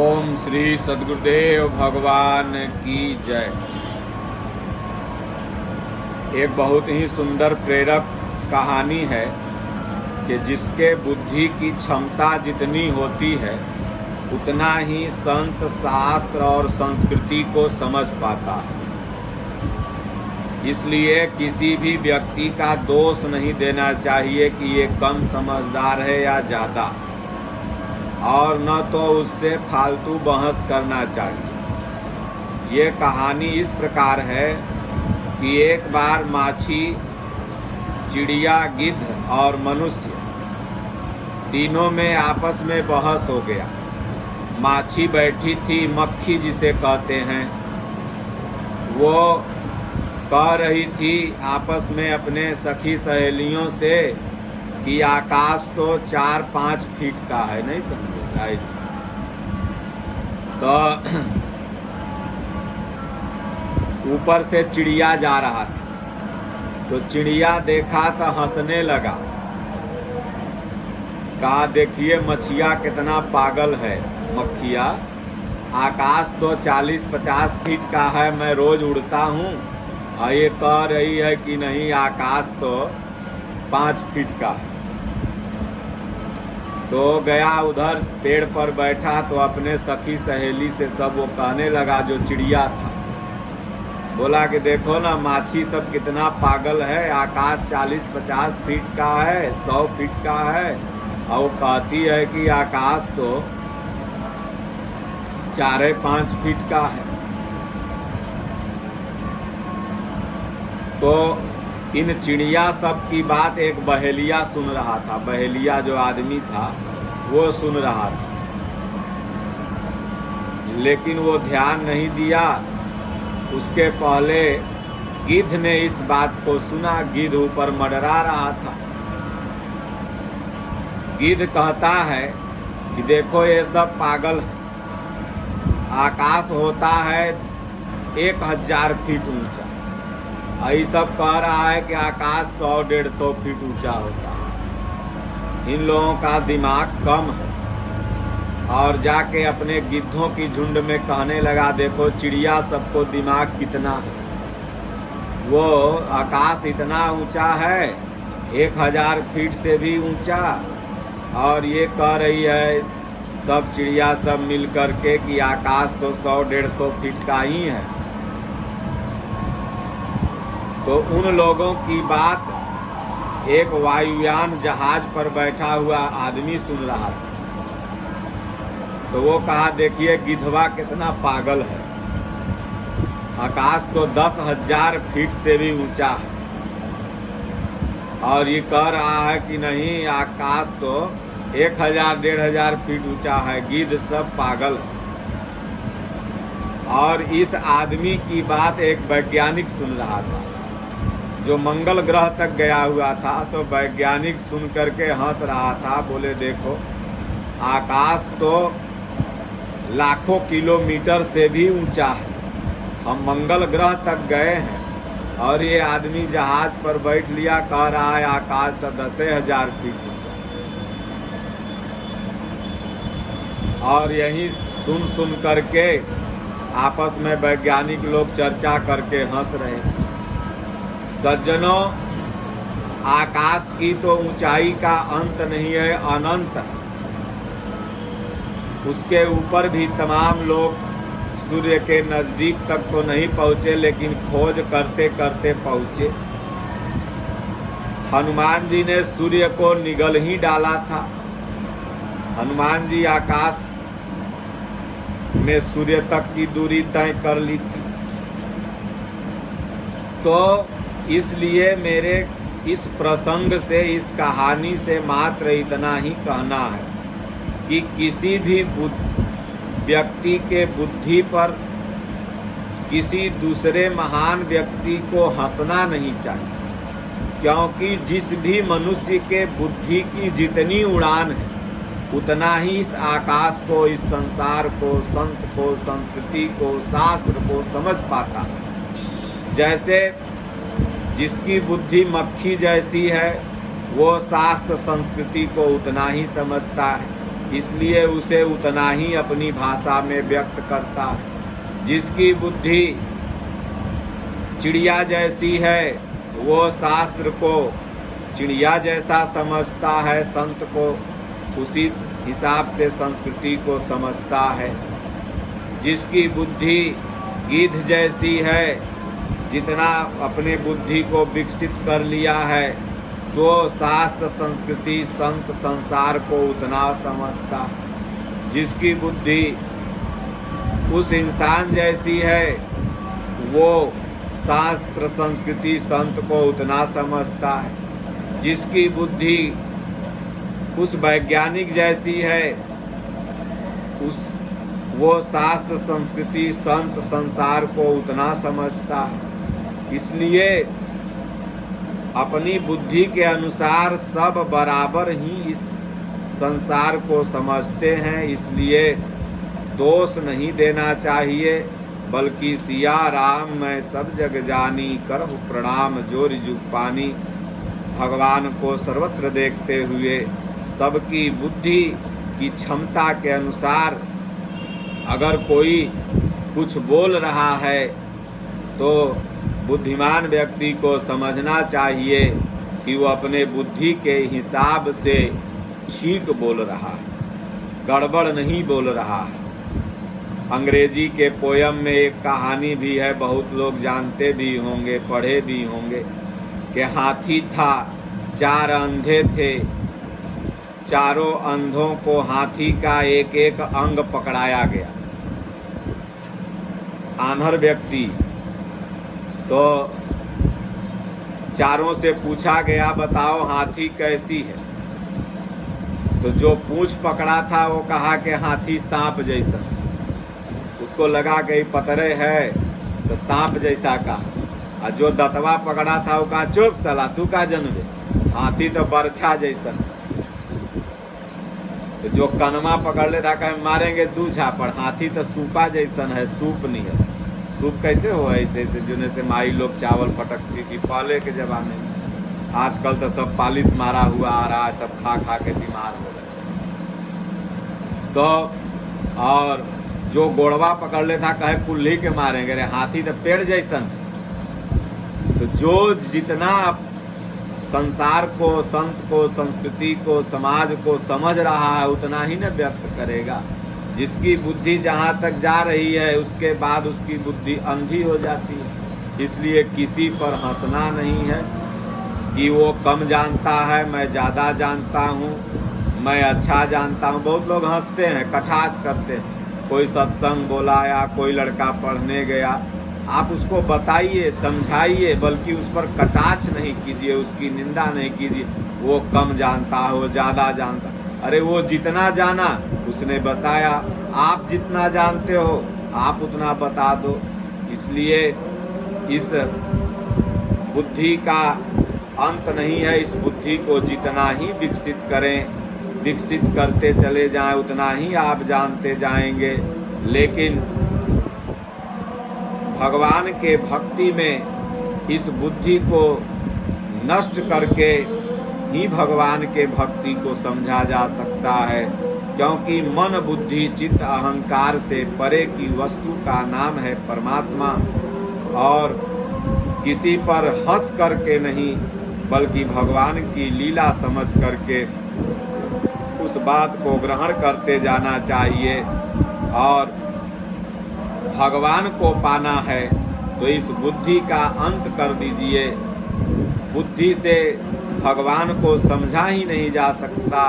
ओम श्री सद्गुरुदेव भगवान की जय। एक बहुत ही सुंदर प्रेरक कहानी है कि जिसके बुद्धि की क्षमता जितनी होती है उतना ही संत शास्त्र और संस्कृति को समझ पाता है। इसलिए किसी भी व्यक्ति का दोष नहीं देना चाहिए कि ये कम समझदार है या ज़्यादा, और न तो उससे फालतू बहस करना चाहिए। ये कहानी इस प्रकार है कि एक बार माछी, चिड़िया, गिद्ध और मनुष्य तीनों में आपस में बहस हो गया। माछी बैठी थी, मक्खी जिसे कहते हैं, वो कह रही थी आपस में अपने सखी सहेलियों से कि आकाश तो 4-5 फीट का है, नहीं समझे राइट। तो ऊपर से चिड़िया जा रहा था, तो चिड़िया देखा तो हंसने लगा। कहा देखिए मछिया कितना पागल है। मक्खिया, आकाश तो 40-50 फीट का है, मैं रोज उड़ता हूँ, और ये कह रही है कि नहीं आकाश तो 5 फीट का है। तो गया उधर पेड़ पर बैठा तो अपने सखी सहेली से सब वो कहने लगा, जो चिड़िया था, बोला कि देखो ना माछी सब कितना पागल है, आकाश 40-50 फीट का है, 100 फीट का है, और वो कहती है कि आकाश तो 4-5 फीट का है। तो इन चिड़िया सब की बात एक बहेलिया सुन रहा था। बहेलिया जो आदमी था वो सुन रहा था, लेकिन वो ध्यान नहीं दिया। उसके पहले गिद्ध ने इस बात को सुना। गिद्ध ऊपर मंडरा रहा था। गिद्ध कहता है कि देखो ये सब पागल है, आकाश होता है 1000 फीट ऊंचा, ये सब कह रहा है कि आकाश 100-150 फीट ऊंचा होता है। इन लोगों का दिमाग कम है। और जाके अपने गिद्धों की झुंड में कहने लगा, देखो चिड़िया सबको दिमाग कितना है, वो आकाश इतना ऊंचा है, 1000 फीट से भी ऊंचा, और ये कह रही है सब चिड़िया सब मिल करके कि आकाश तो 100-150 फीट का ही है। तो उन लोगों की बात एक वायुयान जहाज पर बैठा हुआ आदमी सुन रहा था। तो वो कहा देखिए गिद्धवा कितना पागल है, आकाश तो 10,000 फीट से भी ऊंचा है, और ये कह रहा है कि नहीं आकाश तो 1000-1500 फीट ऊंचा है। गिद्ध सब पागल है। और इस आदमी की बात एक वैज्ञानिक सुन रहा था जो मंगल ग्रह तक गया हुआ था। तो वैज्ञानिक सुन करके हंस रहा था, बोले देखो आकाश तो लाखों किलोमीटर से भी ऊंचा है, हम मंगल ग्रह तक गए हैं, और ये आदमी जहाज पर बैठ लिया, कह रहा है आकाश तो 10,000 फीट ऊंचा। और यही सुन करके आपस में वैज्ञानिक लोग चर्चा करके हंस रहे हैं। सज्जनों, आकाश की तो ऊंचाई का अंत नहीं है, अनंत है। उसके ऊपर भी तमाम लोग सूर्य के नजदीक तक तो नहीं पहुंचे, लेकिन खोज करते करते पहुंचे। हनुमान जी ने सूर्य को निगल ही डाला था। हनुमान जी आकाश में सूर्य तक की दूरी तय कर ली थी। तो इसलिए मेरे इस प्रसंग से, इस कहानी से मात्र इतना ही कहना है कि किसी भी व्यक्ति के बुद्धि पर किसी दूसरे महान व्यक्ति को हंसना नहीं चाहिए, क्योंकि जिस भी मनुष्य के बुद्धि की जितनी उड़ान है उतना ही इस आकाश को, इस संसार को, संत को, संस्कृति को, शास्त्र को समझ पाता है। जैसे जिसकी बुद्धि मक्खी जैसी है वो शास्त्र संस्कृति को उतना ही समझता है। इसलिए उसे उतना ही अपनी भाषा में व्यक्त करता है। जिसकी बुद्धि चिड़िया जैसी है वो शास्त्र को चिड़िया जैसा समझता है, संत को उसी हिसाब से संस्कृति को समझता है। जिसकी बुद्धि गिद्ध जैसी है, जितना अपने बुद्धि को विकसित कर लिया है तो शास्त्र, संस्कृति, संत, संसार को उतना समझता। जिसकी बुद्धि उस इंसान जैसी है वो शास्त्र, संस्कृति, संत को उतना समझता है। जिसकी बुद्धि उस वैज्ञानिक जैसी है वो शास्त्र, संस्कृति, संत, संसार को उतना समझता है। इसलिए अपनी बुद्धि के अनुसार सब बराबर ही इस संसार को समझते हैं। इसलिए दोष नहीं देना चाहिए, बल्कि सिया राम मैं सब जग जानी, करहु प्रणाम जोरि जुग पानी। भगवान को सर्वत्र देखते हुए सबकी बुद्धि की क्षमता के अनुसार अगर कोई कुछ बोल रहा है तो बुद्धिमान व्यक्ति को समझना चाहिए कि वो अपने बुद्धि के हिसाब से ठीक बोल रहा है, गड़बड़ नहीं बोल रहा है। अंग्रेजी के पोयम में एक कहानी भी है, बहुत लोग जानते भी होंगे, पढ़े भी होंगे, कि हाथी था, 4 अंधे थे, चारों अंधों को हाथी का एक एक अंग पकड़ाया गया। आन्हर व्यक्ति तो चारों से पूछा गया बताओ हाथी कैसी है, तो जो पूंछ पकड़ा था वो कहा कि हाथी सांप जैसा। उसको लगा कि पतरे है तो सांप जैसा कहा, और जो दतवा पकड़ा था वो कहा चुप साला तू का जन्मे, हाथी तो बरछा जैसा। तो जो कनमा पकड़ ले था कहे मारेंगे 2 झापड़, हाथी तो सूपा जैसन है, सूप नहीं है। सूप कैसे हो ऐसे जिन्हें से माई लोग चावल फटकती थी पहले के ज़माने में। आजकल तो सब पालिश मारा हुआ आ रहा है, सब खा खा के बीमार हो रहे। तो और जो गोड़वा पकड़ ले था कहे कुल्ही के मारेंगे, रे हाथी तो पेड़ जैसन। तो जो जितना संसार को, संत को, संस्कृति को, समाज को समझ रहा है उतना ही न व्यक्त करेगा। जिसकी बुद्धि जहाँ तक जा रही है उसके बाद उसकी बुद्धि अंधी हो जाती है। इसलिए किसी पर हंसना नहीं है कि वो कम जानता है, मैं ज़्यादा जानता हूँ, मैं अच्छा जानता हूँ। बहुत लोग हंसते हैं, कटाक्ष करते हैं। कोई सत्संग बोला या कोई लड़का पढ़ने गया, आप उसको बताइए, समझाइए, बल्कि उस पर कटाक्ष नहीं कीजिए, उसकी निंदा नहीं कीजिए। वो कम जानता हो, ज़्यादा जानता, अरे वो जितना जाना उसने बताया, आप जितना जानते हो आप उतना बता दो। इसलिए इस बुद्धि का अंत नहीं है। इस बुद्धि को जितना ही विकसित करें, विकसित करते चले जाएं, उतना ही आप जानते जाएंगे। लेकिन भगवान के भक्ति में इस बुद्धि को नष्ट करके ही भगवान के भक्ति को समझा जा सकता है। क्योंकि मन, बुद्धि, चित्त, अहंकार से परे की वस्तु का नाम है परमात्मा। और किसी पर हंस करके नहीं, बल्कि भगवान की लीला समझ करके उस बात को ग्रहण करते जाना चाहिए। और भगवान को पाना है तो इस बुद्धि का अंत कर दीजिए। बुद्धि से भगवान को समझा ही नहीं जा सकता।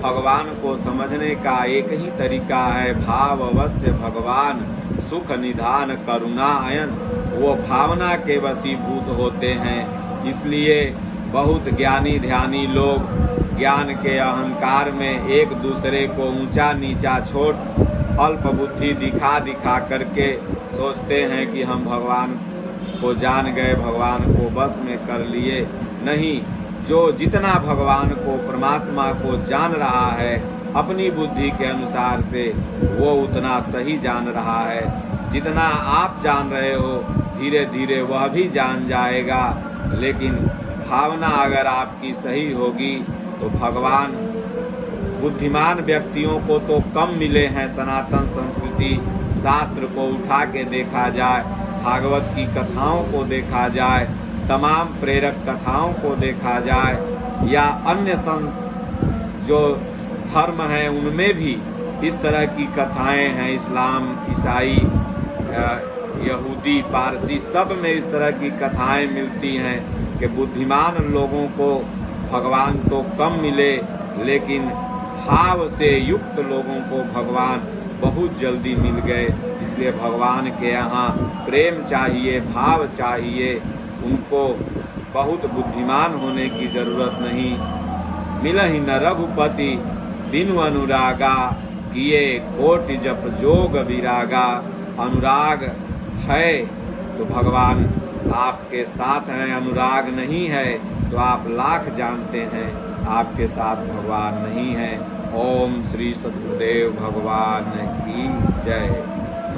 भगवान को समझने का एक ही तरीका है, भाव अवश्य भगवान सुख निधान करुणा अयन। वो भावना के वशीभूत होते हैं। इसलिए बहुत ज्ञानी ध्यानी लोग ज्ञान के अहंकार में एक दूसरे को ऊंचा नीचा छोड़ अल्प बुद्धि दिखा दिखा करके सोचते हैं कि हम भगवान को जान गए, भगवान को बस में कर लिए। नहीं, जो जितना भगवान को, परमात्मा को जान रहा है अपनी बुद्धि के अनुसार से, वो उतना सही जान रहा है। जितना आप जान रहे हो धीरे धीरे वह भी जान जाएगा। लेकिन भावना अगर आपकी सही होगी तो भगवान बुद्धिमान व्यक्तियों को तो कम मिले हैं। सनातन संस्कृति शास्त्र को उठा के देखा जाए, भागवत की कथाओं को देखा जाए, तमाम प्रेरक कथाओं को देखा जाए, या अन्य जो धर्म हैं उनमें भी इस तरह की कथाएं हैं। इस्लाम, ईसाई, यहूदी, पारसी, सब में इस तरह की कथाएं मिलती हैं कि बुद्धिमान लोगों को भगवान तो कम मिले, लेकिन भाव से युक्त लोगों को भगवान बहुत जल्दी मिल गए। इसलिए भगवान के यहाँ प्रेम चाहिए, भाव चाहिए, उनको बहुत बुद्धिमान होने की जरूरत नहीं। मिलहि न रघुपति बिनु अनुरागा, किए कोटि जप जोग विरागा। अनुराग है तो भगवान आपके साथ हैं, अनुराग नहीं है तो आप लाख जानते हैं आपके साथ भगवान नहीं है। ओम श्री सद्गुरुदेव भगवान की जय।